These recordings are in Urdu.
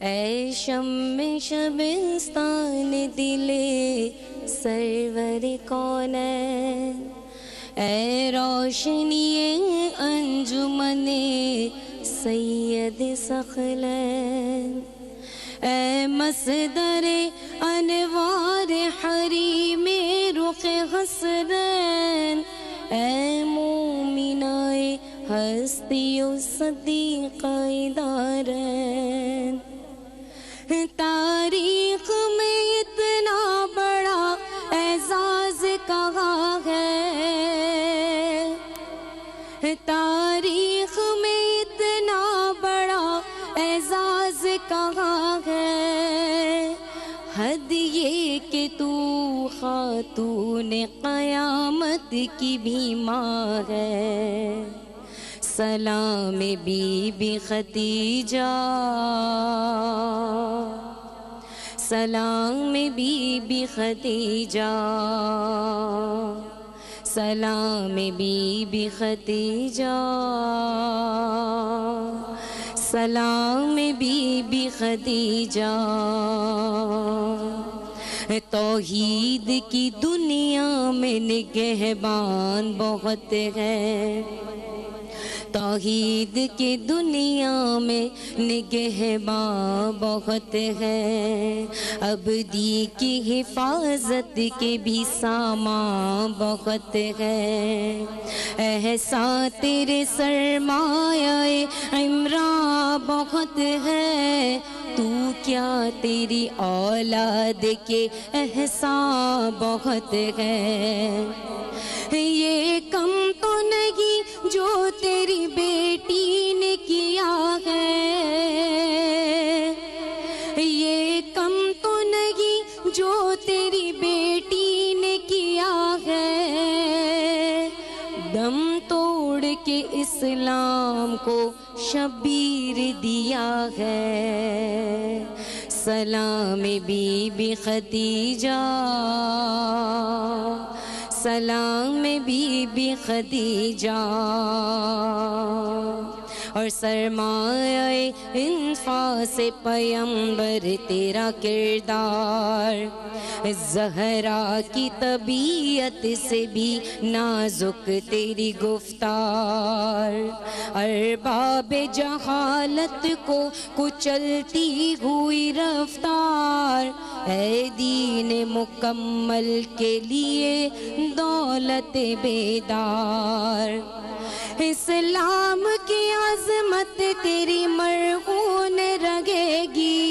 اے شمع شبستان دل سرور کونین، اے روشنی انجمن سید ثقلین، اے مصدر انوار حریم رخ حسنین، اے مومنائے ہستی و صدیقہ دارین، تاریخ میں اتنا بڑا اعزاز کہاں ہے، تاریخ میں اتنا بڑا اعزاز کہاں ہے، حد یہ کہ تو خاتون قیامت کی بھی ماں ہے، سلام بی بی خدیجہ، سلام بی بی خدیجہ، سلام بی بی خدیجہ، سلام بی بی خدیجہ، توحید کی دنیا میں نگہبان بہت ہے، توحید کی دنیا میں نگہباں بہت ہے، عبدی کی حفاظت کے بھی سامان بہت ہے، احسان تیرے سرمایہ عمران بہت ہے، تو کیا تیری اولاد کے احسان بہت ہے، یہ کم تو نہیں جو تیری بیٹی نے کیا ہے، یہ کم تو نہیں جو تیری بیٹی نے کیا ہے، دم توڑ کے اسلام کو شبیر دیا ہے، سلام بی بی خدیجہ، سلام بی بی خدیجہ، اور سرمایہ انفاس پیمبر تیرا کردار، زہرا کی طبیعت سے بھی نازک تیری گفتار، ارباب جہالت کو کچلتی ہوئی رفتار، اے دین مکمل کے لیے دولت بیدار، اسلام کی عظمت تیری مرہون رہے گی،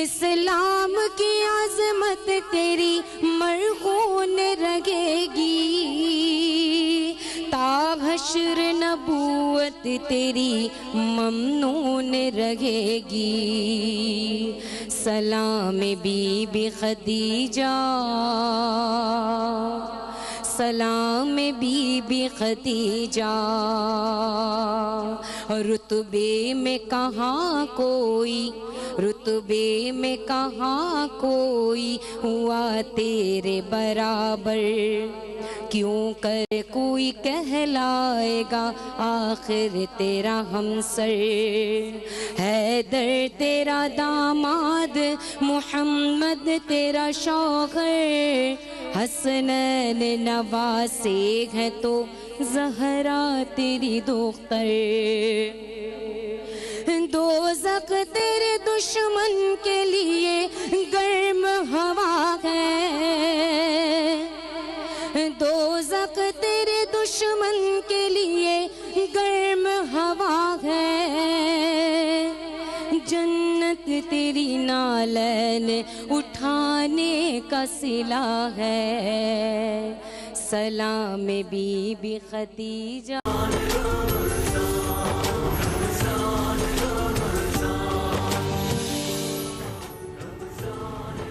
اسلام کی عظمت تیری مرہون رہے گی، تا حشر نبوت تیری ممنون رہے گی، سلام بی بی خدیجہ، سلام بی بی خدیجہ، رتبے میں کہاں کوئی، رتبے میں کہاں کوئی ہوا تیرے برابر، کیوں کر کوئی کہلائے گا آخر تیرا ہمسر، حیدر تیرا داماد، محمد تیرا شوہر، حسنین نواسے ہے تو زہرا تیری دختر، دوزخ تیرے دشمن کے لیے گرم ہوا ہے، دوزخ تیرے دشمن کے لیے گرم ہوا ہے، جنت تیری نالین اٹھانے کا صلہ ہے، سلام بی بی خدیجہ۔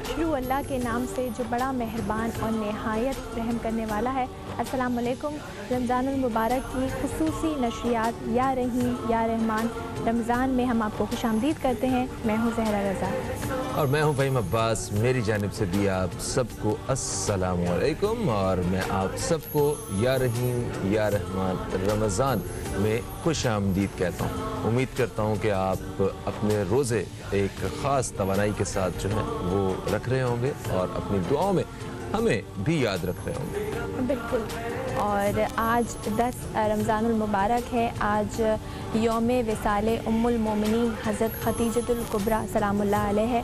شروع اللہ کے نام سے جو بڑا مہربان اور نہایت رحم کرنے والا ہے۔ السلام علیکم۔ رمضان المبارک کی خصوصی نشریات یا رحیم یا رحمان رمضان میں ہم آپ کو خوش آمدید کرتے ہیں۔ میں ہوں زہرا رضا اور میں ہوں فہیم عباس۔ میری جانب سے بھی آپ سب کو السلام علیکم، اور میں آپ سب کو یا رحیم یا رحمان رمضان میں خوش آمدید کہتا ہوں۔ امید کرتا ہوں کہ آپ اپنے روزے ایک خاص توانائی کے ساتھ جو ہے وہ رکھ رہے ہوں گے اور اپنی دعاؤں میں ہمیں بھی یاد رکھ رہے ہوں گے۔ بالکل۔ اور آج 10 رمضان المبارک ہے۔ آج یوم وصال ام المومنین حضرت خدیجۃ الکبریٰ سلام اللہ علیہ ہے۔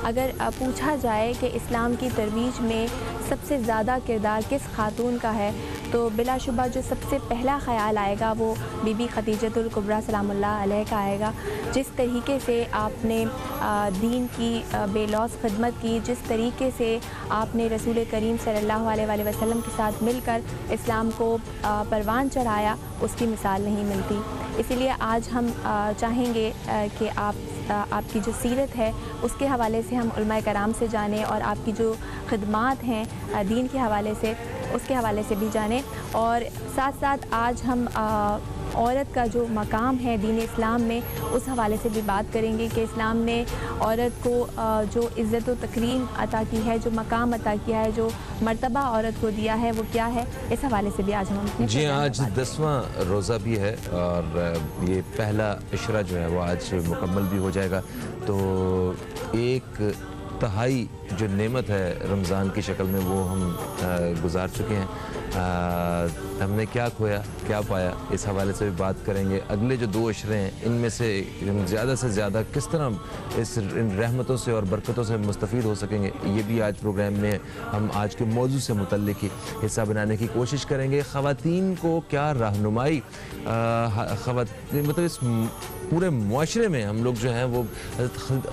اگر پوچھا جائے کہ اسلام کی ترویج میں سب سے زیادہ کردار کس خاتون کا ہے تو بلا شبہ جو سب سے پہلا خیال آئے گا وہ بی بی خدیجۃ الکبریٰ سلام اللہ علیہ کا آئے گا۔ جس طریقے سے آپ نے دین کی بے لوث خدمت کی، جس طریقے سے آپ نے رسول کریم صلی اللہ علیہ وآلہ وسلم کے ساتھ مل کر اسلام کو پروان چڑھایا، اس کی مثال نہیں ملتی۔ اسی لیے آج ہم چاہیں گے کہ آپ کی جو سیرت ہے اس کے حوالے سے ہم علماء کرام سے جانیں، اور آپ کی جو خدمات ہیں دین کے حوالے سے اس کے حوالے سے بھی جانیں، اور ساتھ ساتھ آج ہم عورت کا جو مقام ہے دین اسلام میں اس حوالے سے بھی بات کریں گے کہ اسلام نے عورت کو جو عزت و تکریم عطا کی ہے، جو مقام عطا کیا ہے، جو مرتبہ عورت کو دیا ہے وہ کیا ہے، اس حوالے سے بھی آج ہم اپنے جی آج 10واں روزہ بھی ہے اور یہ پہلا عشرہ جو ہے وہ آج مکمل بھی ہو جائے گا، تو ایک تہائی جو نعمت ہے رمضان کی شکل میں وہ ہم گزار چکے ہیں۔ ہم نے کیا کھویا کیا پایا اس حوالے سے بھی بات کریں گے۔ اگلے جو 2 عشرے ہیں ان میں سے زیادہ زیادہ کس طرح ان رحمتوں سے اور برکتوں سے مستفید ہو سکیں گے، یہ بھی آج پروگرام میں ہم آج کے موضوع سے متعلق ہی حصہ بنانے کی کوشش کریں گے۔ خواتین کو کیا رہنمائی، مطلب اس پورے معاشرے میں ہم لوگ جو ہیں وہ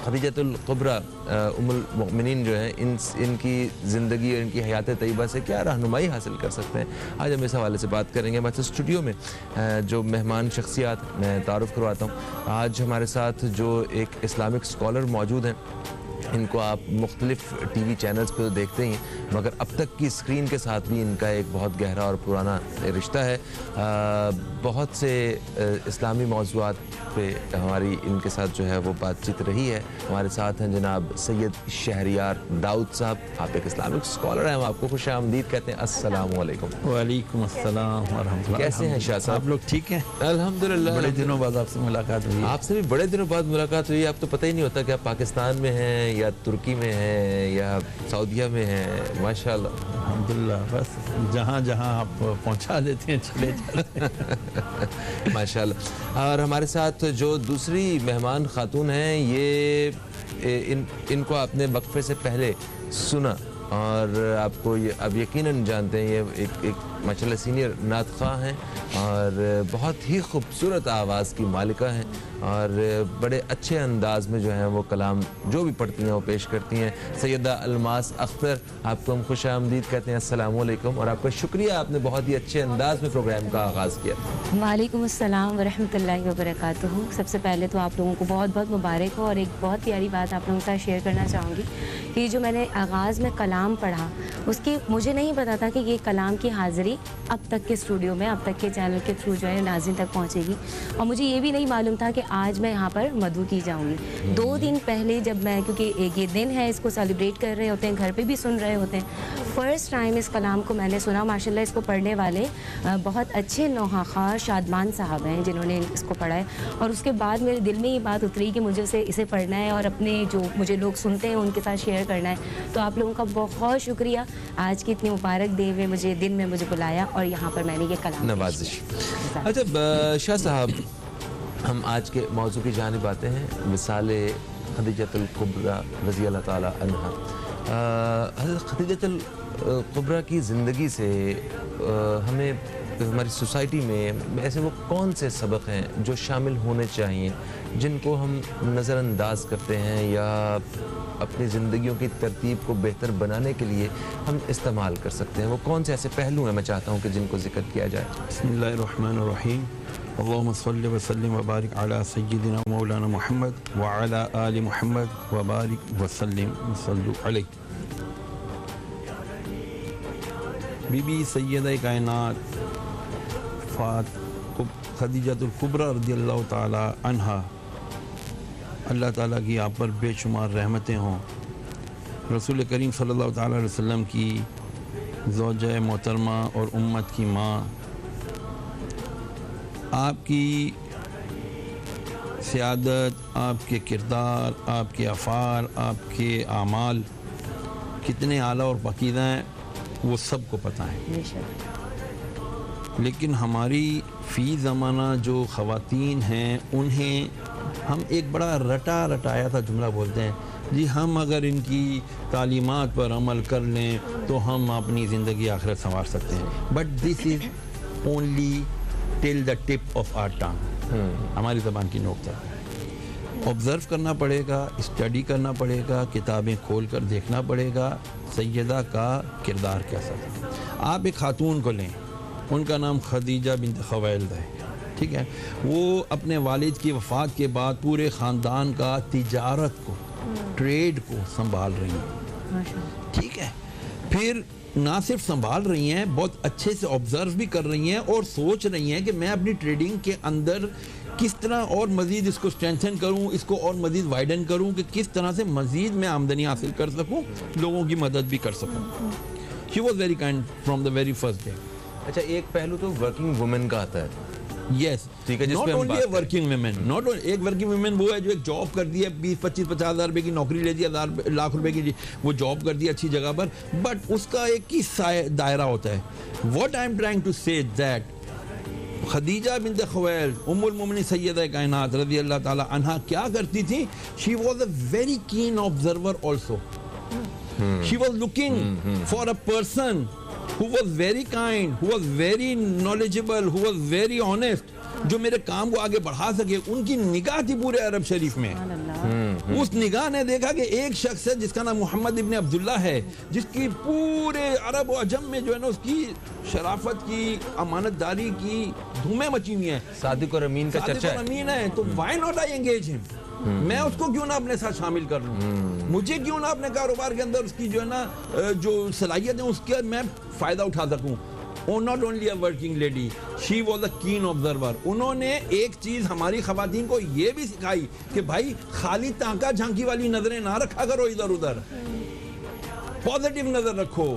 خدیجۃ الکبریٰ ام المؤمنین جو ہیں ان کی زندگی اور ان کی حیات طیبہ سے کیا رہنمائی حاصل کر سکتے ہیں، آج ہم اس حوالے سے بات کریں گے۔ ہمارے اسٹوڈیو میں جو مہمان شخصیات میں تعارف کرواتا ہوں، آج ہمارے ساتھ جو ایک اسلامک اسکالر موجود ہیں، ان کو آپ مختلف ٹی وی چینلز پہ دیکھتے ہیں مگر اب تک کی اسکرین کے ساتھ بھی ان کا ایک بہت گہرا اور پرانا رشتہ ہے۔ بہت سے اسلامی موضوعات پہ ہماری ان کے ساتھ جو ہے وہ بات چیت رہی ہے۔ ہمارے ساتھ ہیں جناب سید شہریار داؤد صاحب، آپ ایک اسلامک اسکالر ہیں، ہم آپ کو خوش آمدید کہتے ہیں۔ السلام علیکم۔ وعلیکم السلام ورحمۃ اللہ۔ کیسے ہیں شاہ صاحب؟ آپ لوگ ٹھیک ہیں؟ الحمدللہ۔ بڑے دنوں بعد آپ سے ملاقات ہوئی۔ آپ سے بھی بڑے دنوں بعد ملاقات ہوئی۔ آپ تو پتہ ہی نہیں ہوتا کہ آپ پاکستان میں ہیں یا ترکی میں ہیں یا سعودیہ میں ہیں، ماشاءاللہ۔ الحمدللہ، بس جہاں جہاں آپ پہنچا دیتے ہیں چلے جاتے ہیں۔ ماشاءاللہ۔ اور ہمارے ساتھ جو دوسری مہمان خاتون ہیں، یہ ان کو آپ نے وقفے سے پہلے سنا اور آپ کو یہ اب یقیناً جانتے ہیں، یہ ایک ماشاءاللہ سینئر نعت خواں ہیں اور بہت ہی خوبصورت آواز کی مالکہ ہیں اور بڑے اچھے انداز میں جو ہیں وہ کلام جو بھی پڑھتی ہیں وہ پیش کرتی ہیں۔ سیدہ الماس اختر، آپ کو ہم خوش آمدید کہتے ہیں۔ السلام علیکم، اور آپ کا شکریہ، آپ نے بہت ہی اچھے انداز میں پروگرام کا آغاز کیا۔ وعلیکم السلام ورحمۃ اللہ وبرکاتہ۔ سب سے پہلے تو آپ لوگوں کو بہت بہت مبارک ہو، اور ایک بہت پیاری بات آپ لوگوں کے ساتھ شیئر کرنا چاہوں گی کہ جو میں نے آغاز میں کلام پڑھا اس کی مجھے نہیں پتا تھا کہ یہ کلام کی حاضری اب تک کے اسٹوڈیو میں، اب تک کے چینل کے تھرو جو ہے ناظرین تک پہنچے گی، اور مجھے یہ بھی نہیں معلوم تھا کہ آج میں یہاں پر مدعو کی جاؤں گی۔ 2 دن پہلے جب میں، کیونکہ یہ دن ہے، اس کو سیلیبریٹ کر رہے ہوتے ہیں، گھر پہ بھی سن رہے ہوتے ہیں، فرسٹ ٹائم اس کلام کو میں نے سنا۔ ماشاءاللہ اس کو پڑھنے والے بہت اچھے نوحہ خوار شادمان صاحب ہیں جنہوں نے اس کو پڑھا ہے، اور اس کے بعد میرے دل میں یہ بات اتری کہ مجھے اسے پڑھنا ہے اور اپنے جو مجھے لوگ سنتے ہیں ان کے ساتھ شیئر کرنا ہے۔ تو آپ لوگوں کا بہت شکریہ، آج کی اتنی مبارک دن میں مجھے بلایا اور یہاں پر میں نے یہ کلام نوازش۔ اچھا شاہ صاحب، ہم آج کے موضوع کی جانب آتے ہیں، وصال خدیجۃ الکبریٰ رضی اللہ تعالی عنہا۔ حضرت خدیجۃ الکبریٰ کی زندگی سے ہمیں ہماری سوسائٹی میں ایسے وہ کون سے سبق ہیں جو شامل ہونے چاہیے جن کو ہم نظر انداز کرتے ہیں یا اپنی زندگیوں کی ترتیب کو بہتر بنانے کے لیے ہم استعمال کر سکتے ہیں؟ وہ کون سے ایسے پہلو ہیں میں چاہتا ہوں کہ جن کو ذکر کیا جائے؟ بسم اللہ الرحمن الرحیم، اللہم صلی وسلم وبارک علی سیدنا مولانا محمد وعلی آل محمد وبارک وسلم وصلو علیہ۔ بی بی سیدہ کائنات خدیجۃ الکبریٰ رضی اللہ تعالی عنہا، اللہ تعالیٰ کی آپ پر بے شمار رحمتیں ہوں، رسول کریم صلی اللہ تعالی علیہ وسلم کی زوجہ محترمہ اور امت کی ماں، آپ کی سیادت، آپ کے کردار، آپ کے افعال، آپ کے اعمال کتنے اعلیٰ اور پاکیزہ ہیں وہ سب کو پتہ ہے، لیکن ہماری فی زمانہ جو خواتین ہیں انہیں ہم ایک بڑا رٹایا تھا جملہ بولتے ہیں، جی ہم اگر ان کی تعلیمات پر عمل کر لیں تو ہم اپنی زندگی آخرت سنوار سکتے ہیں، but this is only till the tip of our tongue, ہماری زبان کی نوک تک۔ آبزرو کرنا پڑے گا، اسٹڈی کرنا پڑے گا، کتابیں کھول کر دیکھنا پڑے گا سیدہ کا کردار کیسا تھا۔ آپ ایک خاتون کو لیں، ان کا نام خدیجہ بنت خویلد ہے، ٹھیک ہے، وہ اپنے والد کی وفات کے بعد پورے خاندان کا تجارت کو، ٹریڈ کو سنبھال رہی ہیں، ٹھیک ہے، پھر نہ صرف سنبھال رہی ہیں، بہت اچھے سے آبزرو بھی کر رہی ہیں اور سوچ رہی ہیں کہ میں اپنی ٹریڈنگ کے اندر کس طرح اور مزید اس کو اسٹرینتھن کروں، اس کو اور مزید وائڈن کروں کہ کس طرح سے مزید میں آمدنی حاصل کر سکوں، لوگوں کی مدد بھی کر سکوں۔ She was very kind from the very first day. اچھا، ایک پہلو تو ورکنگ وومن کا آتا ہے، یس، ٹھیک ہے، جس ناٹ پہ ہم اونلی بات اے ورکنگ ویمن، ناٹ ایک ورکنگ ویمن وہ ہے جو ایک جاب کر دی ہے، 20-25-50 ہزار روپے کی نوکری لے دی، لاکھ روپے کی وہ جاب کر دی اچھی جگہ پر، بٹ اس کا ایک ہی دائرہ ہوتا ہے۔ What I am trying to say that Khadija بنت خویلد ام المومنین سیدہ کائنات رضی اللہ تعالی عنہا کیا کرتی تھی؟ She was a very keen observer also, she was looking for a person who was very kind, who was very knowledgeable, who was very honest، جو میرے کام کو آگے بڑھا سکے۔ ان کی نگاہ تھی پورے عرب شریف میں، اس نگاہ نے دیکھا کہ ایک شخص ہے جس کا نام محمد ابن عبداللہ ہے، جس کی پورے عرب و عجم میں جو ہے نا اس کی شرافت کی، امانت داری کی دھومیں مچی ہوئی ہیں، صادق اور امین کا چرچا صادق اور امین ہے، تو why not I engage him؟ میں اس کو کیوں نہ اپنے ساتھ شامل کر لوں، مجھے کیوں نہ اپنے کاروبار کے اندر اس کی جو ہے نا جو صلاحیت ہے اس کا میں فائدہ اٹھا سکوں۔ not only a working lady, she was a keen observer۔ انہوں نے ایک چیز ہماری خواتین کو یہ بھی سکھائی کہ بھائی خالی تانکا جھانکی والی نظریں نہ رکھا کرو ادھر ادھر، پازیٹیو نظر رکھو،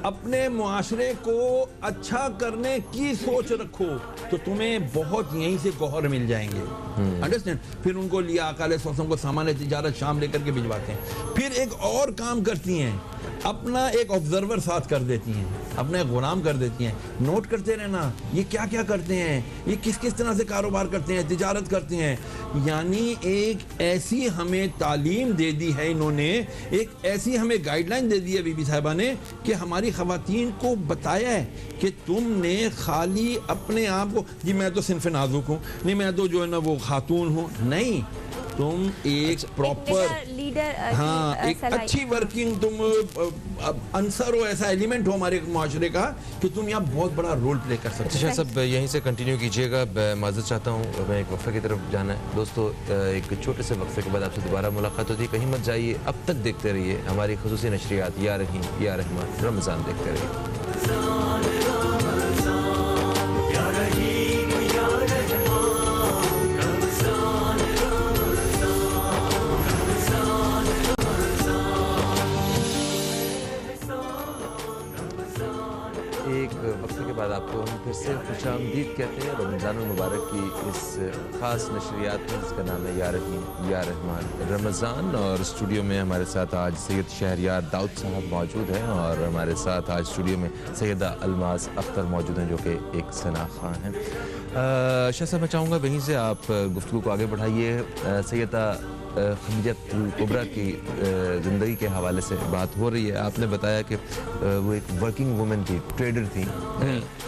اپنے معاشرے کو اچھا کرنے کی سوچ رکھو، تو تمہیں بہت یہیں سے گوہر مل جائیں گے، انڈرسٹینڈ۔ پھر ان کو لیا آقا علیہ السلام کو سامان تجارت شام لے کر کے بھجواتے ہیں، پھر ایک اور کام کرتی ہیں، اپنا ایک آبزرور ساتھ کر دیتی ہیں، اپنا ایک غلام کر دیتی ہیں، نوٹ کرتے رہنا یہ کیا کیا کرتے ہیں، یہ کس کس طرح سے کاروبار کرتے ہیں، تجارت کرتے ہیں، یعنی ایک ایسی ہمیں تعلیم دے دی ہے انہوں نے، ایک ایسی ہمیں گائیڈ لائن دے دی ہے بی بی صاحبہ نے کہ ہماری خواتین کو بتایا ہے کہ تم نے خالی اپنے آپ کو، جی میں تو صنف نازک ہوں، نہیں میں تو جو ہے نا وہ خاتون ہوں، نہیں، تم ایک پراپر لیڈر، ہاں ایک اچھی ورکنگ تم عنصر ہو، ایسا ایلیمنٹ ہو ہمارے معاشرے کا کہ تم یہاں بہت بڑا رول پلے کر سکتے اچھا صاحب یہیں سے کنٹینیو کیجئے گا، معذرت چاہتا ہوں میں ایک وقفے کی طرف جانا ہے دوستو، ایک چھوٹے سے وقفے کے بعد آپ سے دوبارہ ملاقات ہوتی ہے، کہیں مت جائیے، اب تک دیکھتے رہیے ہماری خصوصی نشریات یا رحیم یا رحمان رمضان، دیکھتے رہیے۔ ایک وقفے کے بعد آپ کو ہم پھر سے خوش آمدید کہتے ہیں رمضان المبارک کی اس خاص نشریات میں جس کا نام ہے یا رحیم یا رحمان رمضان، اور اسٹوڈیو میں ہمارے ساتھ آج سید شہریار داؤد صاحب موجود ہیں، اور ہمارے ساتھ آج اسٹوڈیو میں سیدہ الماس اختر موجود ہیں جو کہ ایک ثنا خواں ہیں۔ شاہ صاحب میں چاہوں گا وہیں سے آپ گفتگو کو آگے بڑھائیے، سیدہ خدیجہ کبریٰ کی زندگی کے حوالے سے بات ہو رہی ہے، آپ نے بتایا کہ وہ ایک ورکنگ وومن تھی، ٹریڈر تھی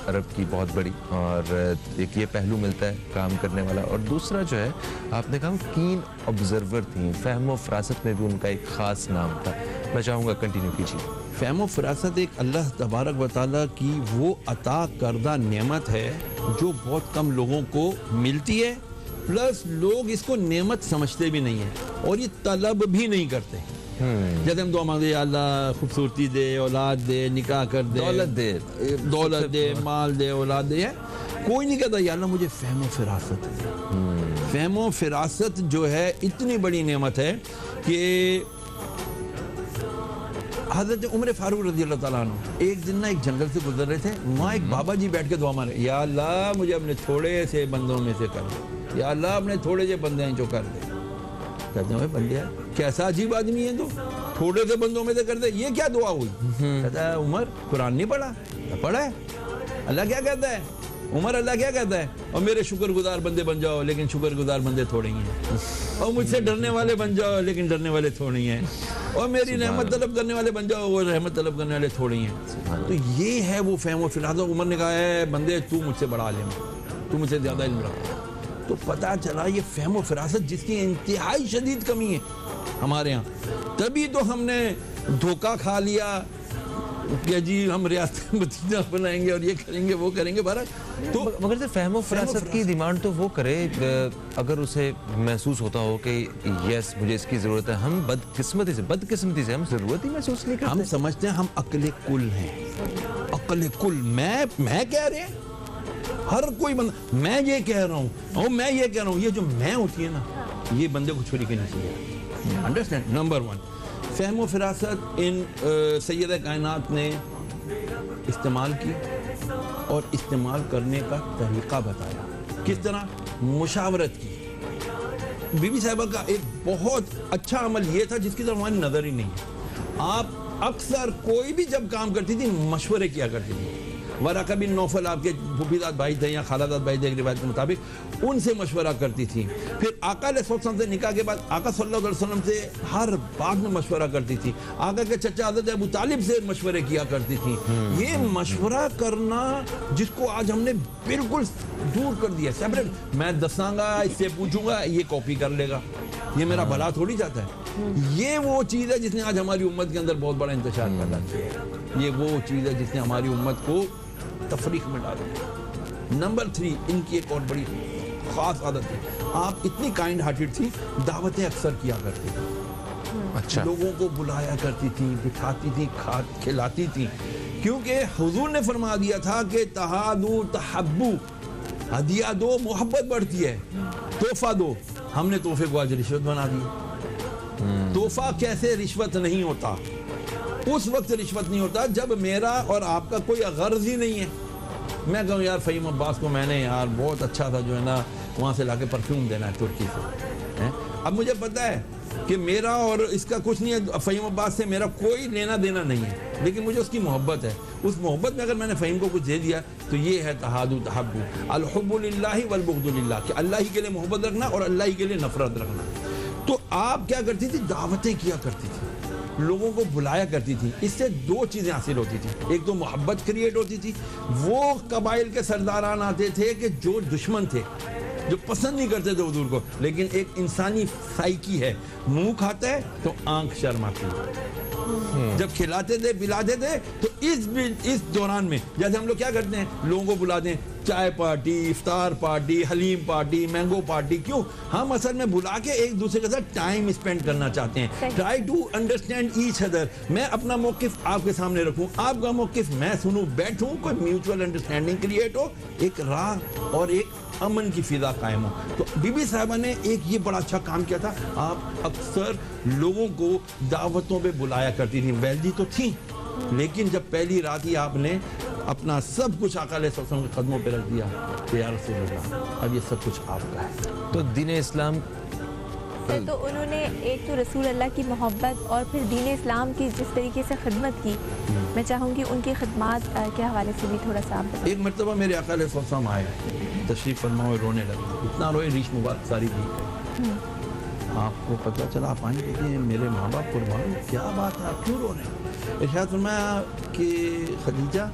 عرب کی بہت بڑی، اور ایک یہ پہلو ملتا ہے کام کرنے والا، اور دوسرا جو ہے آپ نے کہا کین آبزرور تھیں، فہم و فراست میں بھی ان کا ایک خاص نام تھا، میں چاہوں گا کنٹینیو کیجیے۔ فہم و فراست ایک اللہ تبارک و تعالیٰ کی وہ عطا کردہ نعمت ہے جو بہت کم لوگوں کو ملتی ہے، پلس لوگ اس کو نعمت سمجھتے بھی نہیں ہیں اور یہ طلب بھی نہیں کرتے، جیسے ہم دعا مانگتے ہیں یا اللہ خوبصورتی دے، اولاد دے، نکاح کر دے، دولت دے، مال دے، اولاد دے. کوئی نہیں کہتا یا اللہ مجھے فہم و فراست دے. فہم و فراست جو ہے اتنی بڑی نعمت ہے کہ حضرت عمر فاروق رضی اللہ تعالیٰ عنہ ایک دن ایک جنگل سے گزر رہے تھے. وہاں ایک بابا جی بیٹھ کے دعا مانگ رہے یا اللہ مجھے اپنے تھوڑے سے بندوں میں سے کر دے، یا اللہ اپنے تھوڑے سے بندے ہیں جو کر دے. کہتے ہیں بندے کیسا عجیب آدمی ہے تو تھوڑے سے بندوں میں سے کر دے، یہ کیا دعا ہوئی؟ کہتا ہے عمر قرآن نہیں پڑھا؟ پڑھا ہے. اللہ کیا کہتا ہے؟ عمر اللہ کیا کہتا ہے؟ اور میرے شکر گزار بندے بن جاؤ لیکن شکر گزار بندے تھوڑے ہی ہیں. اور مجھ سے ڈرنے والے بن جاؤ لیکن ڈرنے والے تھوڑے ہی ہیں. اور میری رحمت طلب کرنے والے بن جاؤ، وہ رحمت طلب کرنے والے تھوڑے ہی ہیں. تو یہ ہے وہ فہم و فراست. عمر نے کہا ہے بندے تو مجھ سے بڑا عالم ہے، تو مجھ سے زیادہ علم رکھتا. تو پتہ چلا یہ فہم و فراست جس کی انتہائی شدید کمی ہے ہمارے ہاں. تبھی تو ہم نے دھوکہ کھا لیا کہ جی ہم ریاست مدینہ بنائیں گے اور یہ کریں گے وہ کریں گے. تو مگر سے فہم و فراست کی ڈیمانڈ تو وہ کرے اگر اسے محسوس ہوتا ہو کہ یس مجھے اس کی ضرورت ہے. ہم بدقسمتی سے ہم ضرورت ہی محسوس نہیں کرتے. ہم سمجھتے ہیں ہم عقل کل ہیں. عقل کل میں کہہ رہے ہیں ہر کوئی بندہ میں یہ کہہ رہا ہوں اور میں یہ کہہ رہا ہوں. یہ جو میں ہوتی ہے نا یہ بندے کو چھری کے نہیں چاہیے. انڈرسٹینڈ. نمبر 1 فہم و فراست ان سید کائنات نے استعمال کی اور استعمال کرنے کا طریقہ بتایا. کس طرح؟ مشاورت کی. بی بی صاحبہ کا ایک بہت اچھا عمل یہ تھا جس کی طرف ہماری نظر ہی نہیں ہے. آپ اکثر کوئی بھی جب کام کرتی تھی مشورے کیا کرتی تھی. ورقہ بن نوفل آپ کے پھوپھیداد بھائی تھے یا خالاداد بھائی تھے ایک روایت کے مطابق، ان سے مشورہ کرتی تھی. پھر آقا علیہ السلام سے نکاح کے بعد آقا صلی اللہ علیہ وسلم سے ہر بات میں مشورہ کرتی تھی. آقا کے چچا حضرت ابو طالب سے مشورے کیا کرتی تھی. یہ مشورہ کرنا جس کو آج ہم نے بالکل دور کر دیا سیپریٹ. میں دساں گا اس سے پوچھوں گا یہ کاپی کر لے گا، یہ میرا بھلا تھوڑی چاہتا ہے. یہ وہ چیز ہے جس نے آج ہماری امت کے اندر بہت بڑا انتشار پیدا کیا. یہ وہ چیز ہے جس نے ہماری امت کو تفریق میں ڈالا. نمبر 3 ان کی ایک اور بڑی خاص عادت ہے. آپ اتنی کائنڈ ہارٹڈ تھی، دعوتیں اکثر کیا کرتی تھی. اچھا. لوگوں کو بلایا کرتی تھی، بٹھاتی تھی، کھلاتی تھی. کیونکہ حضور نے فرما دیا تھا کہ تہادو تحبو، ہدیہ دو محبت بڑھتی ہے، تحفہ دو. ہم نے تحفے کو آج رشوت بنا دی. تحفہ کیسے رشوت نہیں ہوتا؟ اس وقت رشوت نہیں ہوتا جب میرا اور آپ کا کوئی غرض ہی نہیں ہے. میں کہوں یار فہیم عباس کو میں نے یار بہت اچھا تھا جو ہے نا وہاں سے لا کے پرفیوم دینا ہے ترکی سے. اب مجھے پتہ ہے کہ میرا اور اس کا کچھ نہیں ہے، فہیم عباس سے میرا کوئی لینا دینا نہیں ہے، لیکن مجھے اس کی محبت ہے. اس محبت میں اگر میں نے فہیم کو کچھ دے دیا تو یہ ہے تہادو تحبو. الحب للہ والبغض للہ، کہ اللہ ہی کے لیے محبت رکھنا اور اللہ ہی کے لیے نفرت رکھنا. تو آپ کیا کرتی تھی؟ دعوتیں کیا کرتی تھی، لوگوں کو بلایا کرتی تھی. اس سے 2 چیزیں حاصل ہوتی تھی. ایک تو محبت کریٹ ہوتی تھی. وہ قبائل کے سرداران آتے تھے کہ جو دشمن تھے، جو پسند نہیں کرتے تھے حضور کو، لیکن ایک انسانی سائیکی ہے، منہ کھاتا ہے تو آنکھ شرماتی ہے. جب کھلاتے تھے پلاتے تھے تو اس دوران میں جیسے ہم لوگ کیا کرتے ہیں، لوگوں کو بلاتے ہیں چائے پارٹی، افطار پارٹی، حلیم پارٹی، مینگو پارٹی. کیوں؟ ہم اصل میں بلا کے ایک دوسرے کے ساتھ ٹائم اسپینڈ کرنا چاہتے ہیں. Try to understand each other. میں اپنا موقف آپ کے سامنے رکھوں، آپ کا موقف میں سنوں، بیٹھوں، کوئی میوچول انڈرسٹینڈنگ کریٹ ہو، ایک راہ اور ایک امن کی فضا قائم ہو. تو بی بی صاحبہ نے ایک یہ بڑا اچھا کام کیا تھا. آپ اکثر لوگوں کو دعوتوں پہ بلایا کرتی تھی. ویلدی تو تھی، لیکن جب پہلی رات ہی آپ نے اپنا سب کچھ آقا علیہ السلام کے قدموں پہ رکھ دیا کہ یا رسول اللہ اب یہ سب کچھ آپ کا ہے. تو دین اسلام تو انہوں نے ایک تو رسول اللہ کی محبت اور پھر دین اسلام کی جس طریقے سے خدمت کی، میں چاہوں گی ان کی خدمات کے حوالے سے بھی تھوڑا سا آپ بتائیں. ایک مرتبہ میرے آقا علیہ السلام آئے، تشریف فرما ہوئے، رونے لگے. اتنا روئے ریش مبارک ساری دی. آپ کو پتہ چلا آپ آئیں کہ میرے ماں باپ قربان، کیا بات ہے آپ کیوں رو رہے ہیں؟ ارشاد فرمایا کہ خدیجہ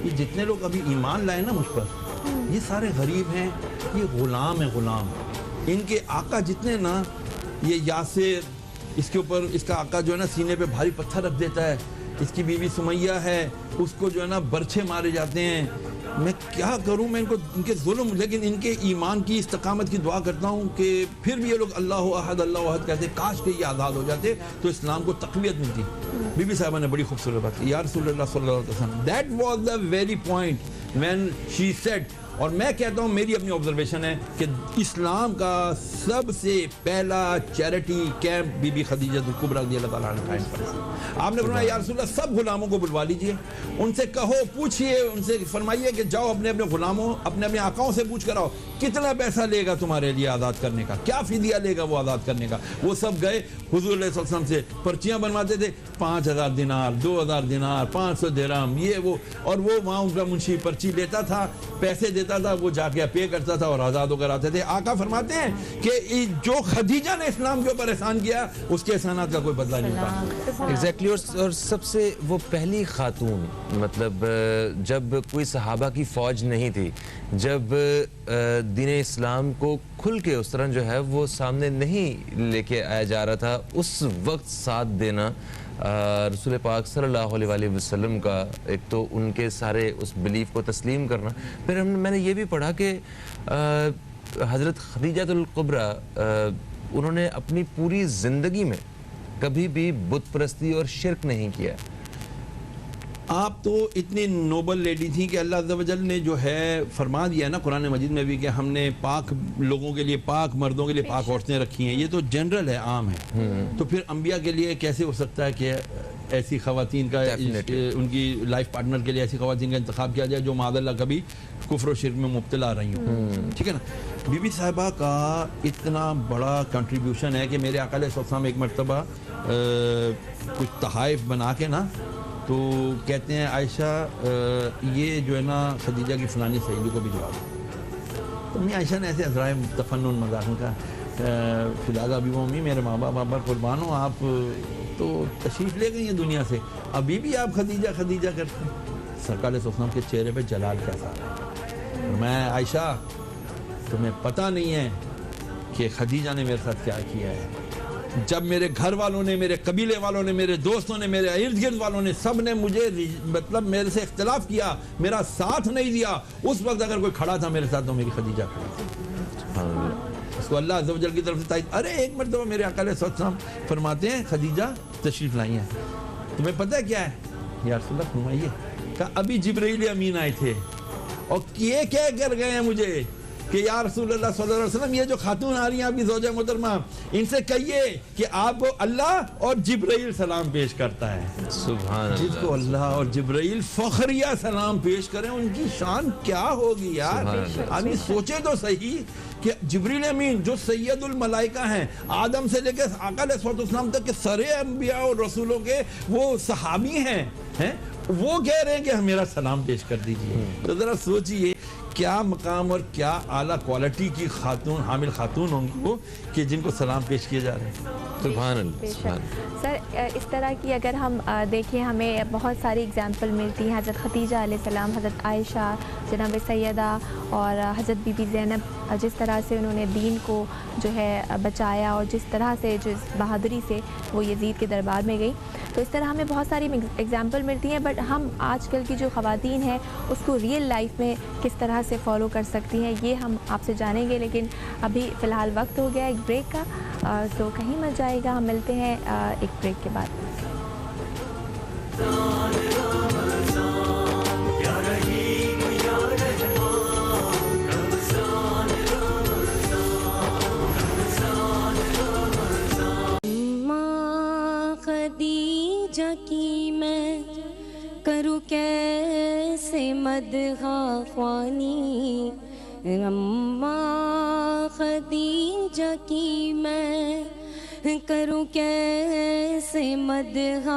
یہ جتنے لوگ ابھی ایمان لائے نا مجھ پر، یہ سارے غریب ہیں، یہ غلام ہیں. غلام ان کے آقا جتنے نا، یہ یاسر، اس کے اوپر اس کا آقا جو ہے نا سینے پہ بھاری پتھر رکھ دیتا ہے. اس کی بیوی سمیہ ہے، اس کو جو ہے نا برچھے مارے جاتے ہیں. میں کیا کروں, میں ان کے ظلم, لیکن ان کے ایمان کی استقامت کی دعا کرتا ہوں کہ پھر بھی یہ لوگ اللہ احد کہتے, کاش کہ یہ آزاد ہو جاتے تو اسلام کو تقویت ملتی. بی بی صاحبہ نے بڑی خوبصورت بات کی, یا رسول اللہ صلی اللہ علیہ وسلم, that was the very point when she said. اور میں کہتا ہوں, میری اپنی آبزرویشن ہے کہ اسلام کا سب سے پہلا چیریٹی کیمپ بی بی خدیجہ الکبریٰ رضی اللہ تعالیٰ عنہ قائم کیا. آپ نے فرمایا یا رسول اللہ سب غلاموں کو بلوا لیجئے, ان سے کہو, پوچھئے, ان سے فرمائیے کہ جاؤ اپنے اپنے غلاموں, اپنے اپنے آقاؤں سے پوچھ کر آؤ کتنا پیسہ لے گا تمہارے لیے آزاد کرنے کا, کیا فدیہ لے گا وہ آزاد کرنے کا. وہ سب گئے حضور علیہ السلام سے پرچیاں بنواتے تھے, 5000 دینار, 2000 دینار, 500 درہم, یہ وہ, اور وہ وہاں ان کا منشی پرچی لیتا تھا, پیسے دیتا تھا, وہ جا کے پے کرتا تھا اور آزاد ہو کر آتے تھے. آقا فرماتے ہیں کہ جو خدیجہ نے اسلام کے اوپر احسان کیا اس کے احسانات کا کوئی بدلہ نہیں پایا. ایگزیکٹلی. اور سب سے وہ پہلی خاتون, مطلب جب کوئی صحابہ کی فوج نہیں تھی, جب دین اسلام کو کھل کے اس طرح جو ہے وہ سامنے نہیں لے کے آیا جا رہا تھا, اس وقت ساتھ دینا رسول پاک صلی اللہ علیہ وآلہ وسلم کا, ایک تو ان کے سارے اس بلیف کو تسلیم کرنا. پھر میں نے یہ بھی پڑھا کہ حضرت خدیجہ الکبریٰ انہوں نے اپنی پوری زندگی میں کبھی بھی بت پرستی اور شرک نہیں کیا. آپ تو اتنی نوبل لیڈی تھیں کہ اللہ عز و جل نے جو ہے فرما دیا ہے نا قرآن مجید میں بھی کہ ہم نے پاک لوگوں کے لیے, پاک مردوں کے لیے پاک عورتیں رکھی ہیں. یہ تو جنرل ہے, عام ہے. تو پھر انبیاء کے لیے کیسے ہو سکتا ہے کہ ایسی خواتین کا, ان کی لائف پارٹنر کے لیے ایسی خواتین کا انتخاب کیا جائے جو معاذ اللہ کبھی کفر و شرک میں مبتلا رہی ہوں. ٹھیک ہے نا. بی بی صاحبہ کا اتنا بڑا کنٹریبیوشن ہے کہ میرے آقا علیہ السلام ایک مرتبہ کچھ تحائف بنا کے نا, تو کہتے ہیں عائشہ یہ جو ہے نا خدیجہ کی فلانی سہیلی کو بھی جواب دو. تو امی عائشہ نے ایسے عذرائے تفنن مذاق کا, فلحال ابھی وہ امی میرے ماں باپ قربان ہوں, آپ تو تشریف لے گئی ہیں دنیا سے, ابھی بھی آپ خدیجہ خدیجہ کرتے ہیں. سرکار علیہ السلام کے چہرے پہ جلال کیسا ہے. میں عائشہ تمہیں پتہ نہیں ہے کہ خدیجہ نے میرے ساتھ کیا کیا ہے. جب میرے گھر والوں نے, میرے قبیلے والوں نے, میرے دوستوں نے, میرے ارد گرد والوں نے, سب نے مجھے مطلب میرے سے اختلاف کیا, میرا ساتھ نہیں دیا, اس وقت اگر کوئی کھڑا تھا میرے ساتھ تو میری خدیجہ کھڑی تھی. اس کو اللہ عز و جل کی طرف سے تائید. ارے ایک مرتبہ میرے آقا علیہ السلام فرماتے ہیں خدیجہ تشریف لائی ہیں, تمہیں پتہ ہے کیا ہے؟ یا رسول اللہ فرمائیے. کہا ابھی جبرائیل امین آئے تھے اور یہ کہہ کر گئے ہیں مجھے کہ یا رسول اللہ صلی اللہ علیہ وسلم یہ جو خاتون آ رہی ہیں آپ کی زوجہ محترمہ, ان سے کہیے کہ آپ کو اللہ اور جبرائیل سلام پیش کرتا ہے. سبحان اللہ. جس کو اللہ اور جبرائیل فخریہ سلام پیش کریں ان کی شان کیا ہوگی یار. آدمی سوچے تو صحیح کہ جبریل امین جو سید الملائکہ ہیں, آدم سے لے کے آقا علیہ السلام تک کے سارے انبیاء اور رسولوں کے وہ صحابی ہیں, وہ کہہ رہے ہیں کہ میرا سلام پیش کر دیجئے. تو ذرا سوچئے کیا مقام اور کیا اعلیٰ کوالٹی کی خاتون, حامل خاتون ہوں گی وہ کہ جن کو سلام پیش کیے جا رہے ہیں. سبحان اللہ. سر اس طرح کی اگر ہم دیکھیں ہمیں بہت ساری اگزامپل ملتی ہیں. حضرت خدیجہ علیہ السلام, حضرت عائشہ, جناب سیدہ اور حضرت بی بی زینب, جس طرح سے انہوں نے دین کو جو ہے بچایا اور جس طرح سے جس بہادری سے وہ یزید کے دربار میں گئی. تو اس طرح ہمیں بہت ساری اگزامپل ملتی ہیں, بٹ ہم آج کل کی جو خواتین ہیں اس کو ریئل لائف میں کس طرح سے فالو کر سکتی ہیں یہ ہم آپ سے جانیں گے. لیکن ابھی فی الحال وقت ہو گیا ایک بریک کا, تو کہیں مت جائے گا, ہم ملتے ہیں ایک بریک کے بعد. خدیجہ کی میں کروں کیسے مدح خوانی, اماں خدیجہ کی میں کروں کیسے مدح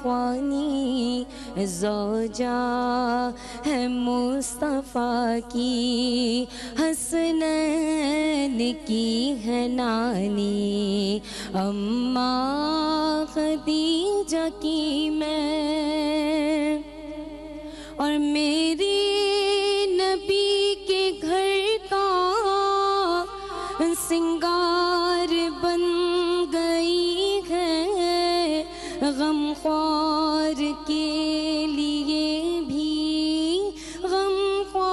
خوانی, زوجہ ہے مصطفیٰ کی حسنین کی ہے نانی, اماں خدیجہ کی میں. اور میری نبی کے گھر کا سنگار بن گئی ہے, غم خوار کے لیے بھی غم خوار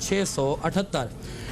678।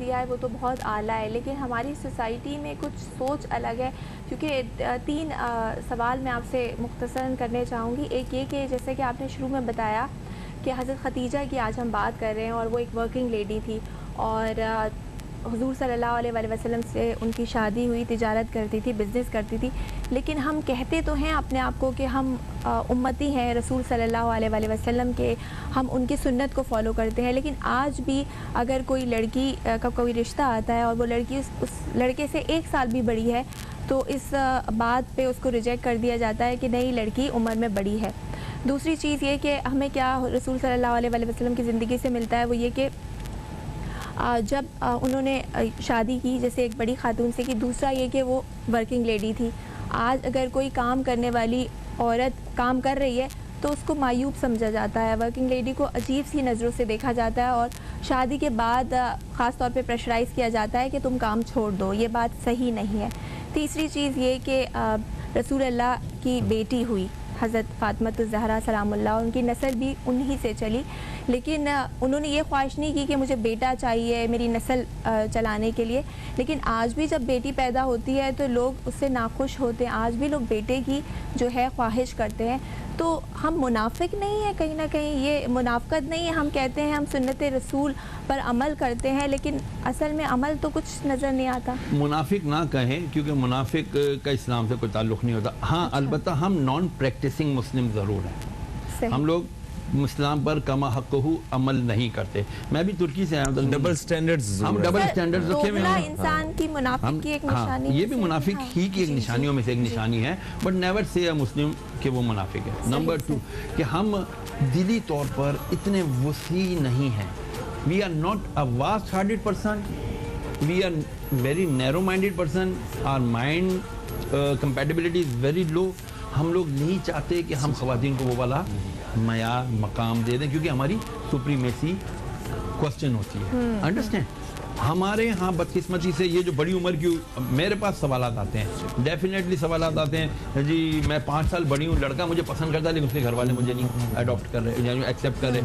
دیا ہے وہ تو بہت اعلیٰ ہے، لیکن ہماری سوسائٹی میں کچھ سوچ الگ ہے. کیونکہ 3 سوال میں آپ سے مختصراً کرنے چاہوں گی. ایک یہ کہ جیسے کہ آپ نے شروع میں بتایا کہ حضرت خدیجہ کی آج ہم بات کر رہے ہیں اور وہ ایک ورکنگ لیڈی تھی اور حضور صلی اللہ علیہ وآلہ وسلم سے ان کی شادی ہوئی، تجارت کرتی تھی، بزنس کرتی تھی، لیکن ہم کہتے تو ہیں اپنے آپ کو کہ ہم امتی ہیں رسول صلی اللہ علیہ وآلہ وسلم کے، ہم ان کی سنت کو فالو کرتے ہیں. لیکن آج بھی اگر کوئی لڑکی کا کوئی رشتہ آتا ہے اور وہ لڑکی اس لڑکے سے 1 سال بھی بڑی ہے تو اس بات پہ اس کو ریجیکٹ کر دیا جاتا ہے کہ نہیں، لڑکی عمر میں بڑی ہے. دوسری چیز یہ کہ ہمیں کیا رسول صلی اللہ علیہ وآلہ وسلم کی زندگی سے ملتا ہے وہ یہ کہ جب انہوں نے شادی کی جیسے ایک بڑی خاتون سے کی. دوسرا یہ کہ وہ ورکنگ لیڈی تھی. آج اگر کوئی کام کرنے والی عورت کام کر رہی ہے تو اس کو معیوب سمجھا جاتا ہے، ورکنگ لیڈی کو عجیب سی نظروں سے دیکھا جاتا ہے اور شادی کے بعد خاص طور پہ پریشرائز کیا جاتا ہے کہ تم کام چھوڑ دو. یہ بات صحیح نہیں ہے. تیسری چیز یہ کہ رسول اللہ کی بیٹی ہوئی حضرت فاطمہ الزہرا سلام اللہ، ان کی نسل بھی انہی سے چلی، لیکن انہوں نے یہ خواہش نہیں کی کہ مجھے بیٹا چاہیے میری نسل چلانے کے لیے. لیکن آج بھی جب بیٹی پیدا ہوتی ہے تو لوگ اس سے ناخوش ہوتے ہیں. آج بھی لوگ بیٹے کی جو ہے خواہش کرتے ہیں. تو ہم منافق نہیں ہیں کہیں نہ کہیں، یہ منافقت نہیں ہے. ہم کہتے ہیں ہم سنت رسول پر عمل کرتے ہیں لیکن اصل میں عمل تو کچھ نظر نہیں آتا. منافق نہ کہیں کیونکہ منافق کا اسلام سے کوئی تعلق نہیں ہوتا. ہاں البتہ ہم نان پریکٹسنگ مسلم ضرور ہیں. ہم لوگ اسلام پر کما حق عمل نہیں کرتے. میں بھی ترکی سے آیا ہوں. ڈبل سٹینڈرڈز، ہم ڈبل سٹینڈرڈز رکھے ہوئے ہیں. انسان کی منافق کی ایک نشانی، یہ بھی منافق ہی کی ایک نشانیوں میں سے ایک نشانی ہے. بٹ نیور سے اے مسلم کہ وہ منافق ہے. نمبر 2 کہ ہم دلی طور پر اتنے وسیع نہیں ہیں. We are not a vast hearted person, we are very narrow minded person. Our mind compatibility is very low. ہم لوگ نہیں چاہتے کہ ہم خواتین کو وہ والا معیار مقام دے دیں کیونکہ ہماری سپریمیسی کوسچن ہوتی ہے. انڈرسٹینڈ؟ ہمارے ہاں بدقسمتی سے یہ جو بڑی عمر کی، میرے پاس سوالات آتے ہیں، ڈیفینیٹلی سوالات آتے ہیں. جی میں 5 سال بڑی ہوں، لڑکا مجھے پسند کرتا ہے لیکن اس کے گھر والے مجھے نہیں اڈاپٹ کر رہے، یعنی ایکسیپٹ کر رہے.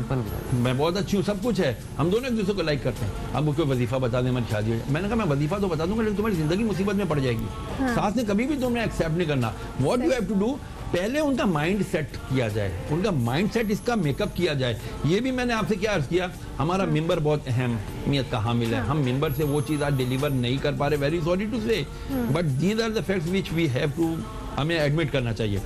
میں بہت اچھی ہوں، سب کچھ ہے، ہم دونوں ایک دوسرے کو لائک کرتے ہیں. اب کوئی وظیفہ بتا دیں ہماری شادی. میں نے کہا میں وظیفہ تو بتا دوں گا لیکن تمہاری زندگی مصیبت میں پڑ جائے گی. ساتھ نے کبھی بھی تم نے ایکسیپٹ نہیں کرنا. What you have to do, پہلے ان کا مائنڈ سیٹ کیا جائے، ان کا مائنڈ سیٹ اس کا میک اپ کیا جائے. یہ بھی میں نے آپ سے کیا عرض کیا، ہمارا ممبر بہت اہمیت کا حامل ہے. ہم ممبر سے وہ چیز آج ڈیلیور نہیں کر پا رہے. Very sorry to say, but these are the facts which we have to, ہمیں ایڈمٹ کرنا چاہیے.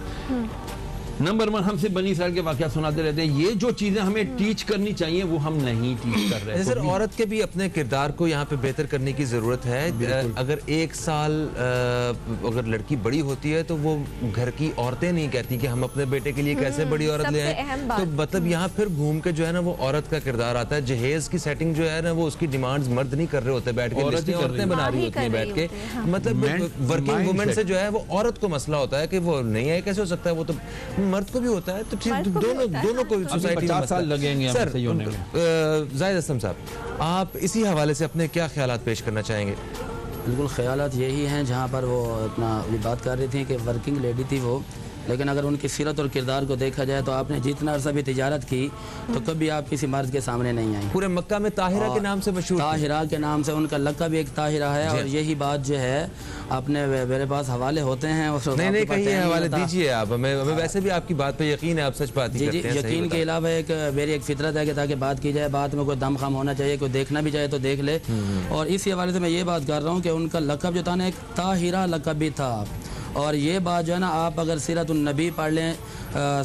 نمبر 1 ہم سے بنی اسرائیل کے واقعات سناتے رہتے ہیں. یہ جو چیزیں ہمیں ٹیچ کرنی چاہیے وہ ہم نہیں ٹیچ کر رہے. سر عورت کے بھی اپنے کردار کو یہاں پہ بہتر کرنے کی ضرورت ہے. اگر 1 سال اگر لڑکی بڑی ہوتی ہے تو وہ گھر کی عورتیں نہیں کہتی کہ ہم اپنے بیٹے کے لیے کیسے بڑی عورت لے آئیں. تو مطلب یہاں پھر گھوم کے جو ہے نا وہ عورت کا کردار آتا ہے. جہیز کی سیٹنگ جو ہے نا وہ اس کی ڈیمانڈز مرد نہیں کر رہے ہوتے بیٹھ کے، عورتیں بنا رہی ہوتی ہیں بیٹھ کے. مطلب ورکنگ وومن سے جو ہے وہ عورت کو مسئلہ ہوتا ہے کہ وہ نہیں ہے، کیسے ہو سکتا ہے، وہ تو مرد کو بھی ہوتا ہے. تو دونوں کو سوسائٹی میں 50 سال لگیں گے. سر زاہد اسلم صاحب، آپ اسی حوالے سے اپنے کیا خیالات پیش کرنا چاہیں گے؟ بالکل خیالات یہی ہیں جہاں پر وہ اپنا بات کر رہی تھیں کہ ورکنگ لیڈی تھی وہ، لیکن اگر ان کی سیرت اور کردار کو دیکھا جائے تو آپ نے جتنا عرصہ بھی تجارت کی تو کبھی آپ کسی مرد کے سامنے نہیں آئیں. پورے مکہ میں طاہرہ کے نام سے مشہور، طاہرہ کے نام سے ان کا لقب ایک طاہرہ ہے. اور یہی بات جو ہے اپنے میرے پاس حوالے ہوتے ہیں. نہیں کہیں حوالے دیجیے آپ ہمیں ویسے بھی آپ کی بات پہ یقین ہے، آپ سچ بات ہی کرتے ہیں. یقین کے علاوہ ایک میری ایک فطرت ہے کہ تاکہ بات کی جائے، بات میں کوئی دم خام ہونا چاہیے، کوئی دیکھنا بھی چاہے تو دیکھ لے. اور اسی حوالے سے میں یہ بات کر رہا ہوں کہ ان کا لقب جو تھا نا ایک طاہرہ لقب بھی تھا. اور یہ بات جو ہے نا آپ اگر سیرت النبی پڑھ لیں،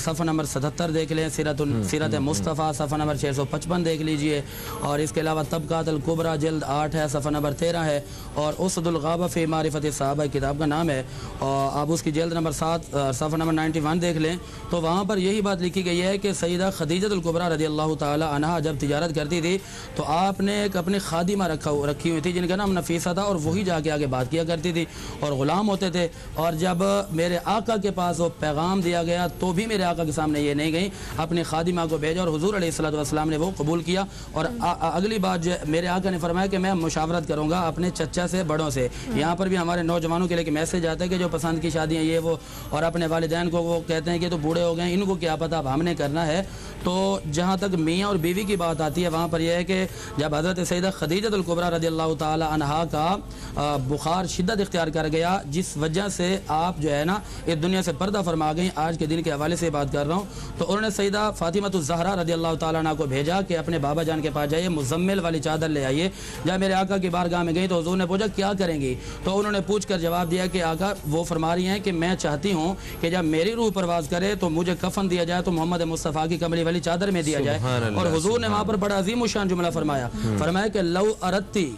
صفحہ نمبر 77 دیکھ لیں، سیرت مصطفیٰ صفحہ نمبر 655 دیکھ لیجئے. اور اس کے علاوہ طبقات الکبریٰ جلد 8 ہے، صفحہ نمبر 13 ہے. اور اسد الغابہ فی معرفت صحابہ کتاب کا نام ہے، اور آپ اس کی جلد نمبر 7 صفحہ نمبر 91 دیکھ لیں تو وہاں پر یہی بات لکھی گئی ہے کہ سیدہ خدیجہ الکبریٰ رضی اللہ تعالی عنہا جب تجارت کرتی تھی تو آپ نے ایک اپنی خادمہ رکھی ہوئی تھی جن کا نام نفیسہ تھا، اور وہی جا کے آگے بات کیا کرتی تھی اور غلام ہوتے تھے. اور جب میرے آقا کے پاس وہ پیغام دیا گیا تو بھی میرے آقا کے سامنے یہ نہیں گئی, اپنی خادمہ کو بھیجا اور حضور علیہ الصلوۃ والسلام نے وہ قبول کیا. اور اگلی بات جو میرے آقا نے فرمایا کہ میں مشاورت کروں گا اپنے چچا سے, بڑوں سے. یہاں پر بھی ہمارے نوجوانوں کے لیے میسج آتا ہے کہ جو پسند کی شادیاں یہ وہ, اور اپنے والدین کو وہ کہتے ہیں کہ تو بوڑھے ہو گئے, ان کو کیا پتہ, اب ہم نے کرنا ہے. تو جہاں تک میاں اور بیوی کی بات آتی ہے وہاں پر یہ ہے کہ جب حضرت سیدہ خدیجہ الکبریٰ رضی اللہ تعالی عنہا کا بخار شدت اختیار کر گیا, جس وجہ سے آپ جو ہے نا اس دنیا سے پردہ فرما گئیں, آج کے دن کے حوالے سے بات کر رہا ہوں, تو انہوں نے سیدہ فاطمہ الزہرا رضی اللہ تعالیٰ عنہ کو بھیجا کہ اپنے بابا جان کے پاس جائیے, مزمل والی چادر لے آئیے. جب میرے آقا کی بارگاہ میں گئی تو حضور نے پوچھا کیا کریں گی, تو انہوں نے پوچھ کر جواب دیا کہ آقا وہ فرما رہی ہیں کہ میں چاہتی ہوں کہ جب میری روح پرواز کرے تو مجھے کفن دیا جائے تو محمد مصطفیٰ کی کملی والی چادر میں دیا جائے. اور حضور نے وہاں پر بڑا عظیم الشان جملہ فرمایا کہ لو اردتی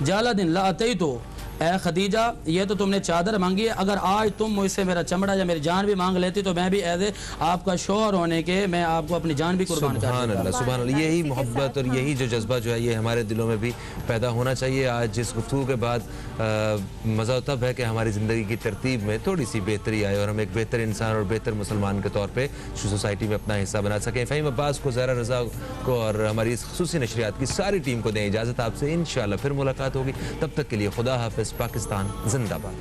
جالا دن لا اتیتو, اے خدیجہ یہ تو تم نے چادر مانگی ہے, اگر آج تم مجھ سے میرا چمڑا یا میری جان بھی مانگ لیتی تو میں بھی ایز اے آپ کا شوہر ہونے کے میں آپ کو اپنی جان بھی قربان کر سبحان اللہ, سبحان اللہ. یہی محبت اور یہی جو جذبہ جو ہے یہ ہمارے دلوں میں بھی پیدا ہونا چاہیے. آج اس گفتگو کے بعد مزہ تب ہے کہ ہماری زندگی کی ترتیب میں تھوڑی سی بہتری آئے اور ہم ایک بہتر انسان اور بہتر مسلمان کے طور پہ سوسائٹی میں اپنا حصہ بنا سکیں. فہیم عباس کو, زہرا رضا کو اور ہماری اس خصوصی نشریات کی ساری ٹیم کو دیں اجازت. آپ سے انشاءاللہ پھر ملاقات ہوگی, تب تک کے لیے خدا حافظ. پاکستان زندہ باد.